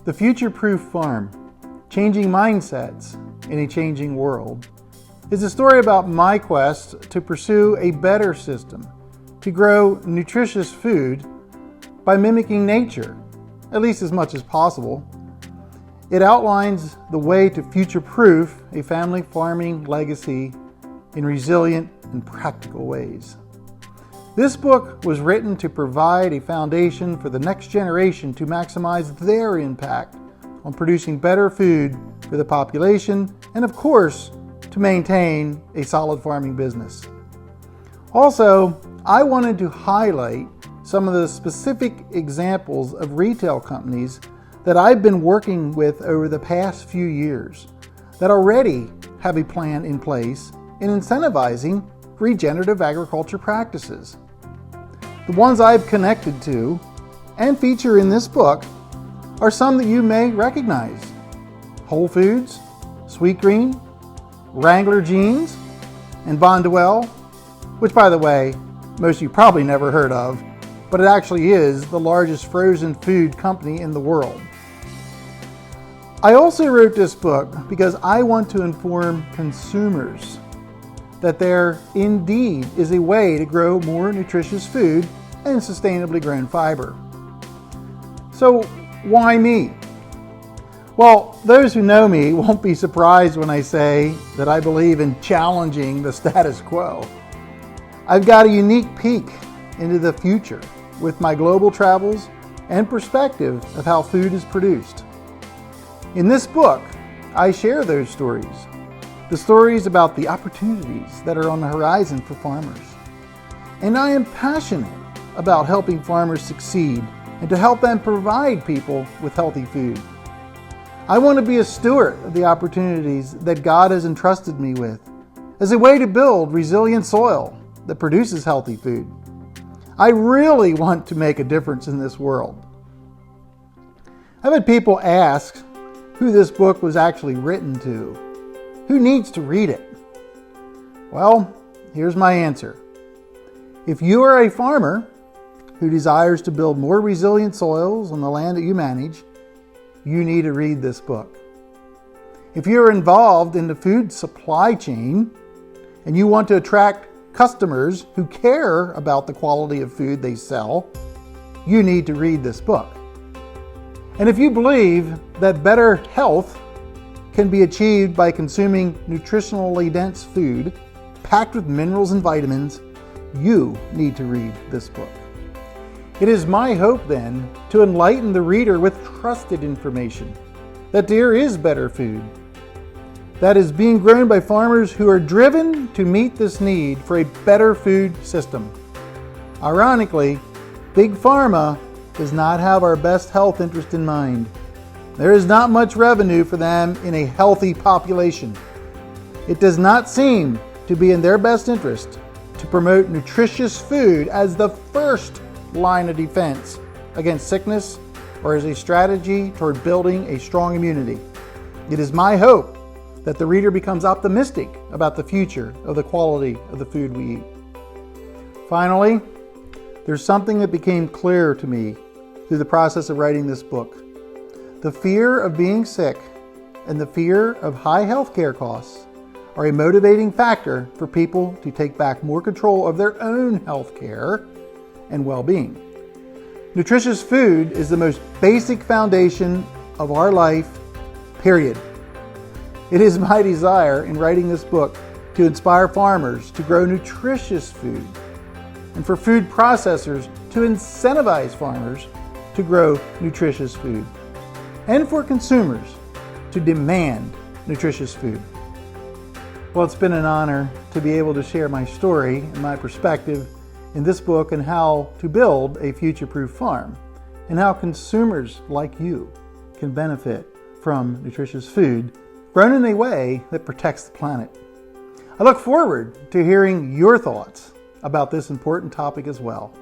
The Future-Proof Farm, Changing Mindsets in a Changing World, is a story about my quest to pursue a better system, to grow nutritious food by mimicking nature, at least as much as possible. It outlines the way to future-proof a family farming legacy in resilient and practical ways. This book was written to provide a foundation for the next generation to maximize their impact on producing better food for the population and, of course, to maintain a solid farming business. Also, I wanted to highlight some of the specific examples of retail companies that I've been working with over the past few years that already have a plan in place in incentivizing regenerative agriculture practices. The ones I've connected to and feature in this book are some that you may recognize: Whole Foods, Sweetgreen, Wrangler Jeans, and Bonduelle, which, by the way, most of you probably never heard of, but it actually is the largest frozen food company in the world. I also wrote this book because I want to inform consumers that there indeed is a way to grow more nutritious food and sustainably grown fiber. So why me? Well, those who know me won't be surprised when I say that I believe in challenging the status quo. I've got a unique peek into the future with my global travels and perspective of how food is produced. In this book, I share those stories. The stories about the opportunities that are on the horizon for farmers. And I am passionate about helping farmers succeed and to help them provide people with healthy food. I want to be a steward of the opportunities that God has entrusted me with as a way to build resilient soil that produces healthy food. I really want to make a difference in this world. I've had people ask who this book was actually written to. Who needs to read it? Well, here's my answer. If you are a farmer who desires to build more resilient soils on the land that you manage, you need to read this book. If you're involved in the food supply chain and you want to attract customers who care about the quality of food they sell, you need to read this book. And if you believe that better health can be achieved by consuming nutritionally dense food packed with minerals and vitamins, you need to read this book. It is my hope then to enlighten the reader with trusted information that there is better food that is being grown by farmers who are driven to meet this need for a better food system. Ironically, Big Pharma does not have our best health interest in mind. There is not much revenue for them in a healthy population. It does not seem to be in their best interest to promote nutritious food as the first line of defense against sickness or as a strategy toward building a strong immunity. It is my hope that the reader becomes optimistic about the future of the quality of the food we eat. Finally, there's something that became clear to me through the process of writing this book. The fear of being sick and the fear of high healthcare costs are a motivating factor for people to take back more control of their own healthcare and well-being. Nutritious food is the most basic foundation of our life, period. It is my desire in writing this book to inspire farmers to grow nutritious food and for food processors to incentivize farmers to grow nutritious food, and for consumers to demand nutritious food. Well, it's been an honor to be able to share my story and my perspective in this book on how to build a future-proof farm and how consumers like you can benefit from nutritious food grown in a way that protects the planet. I look forward to hearing your thoughts about this important topic as well.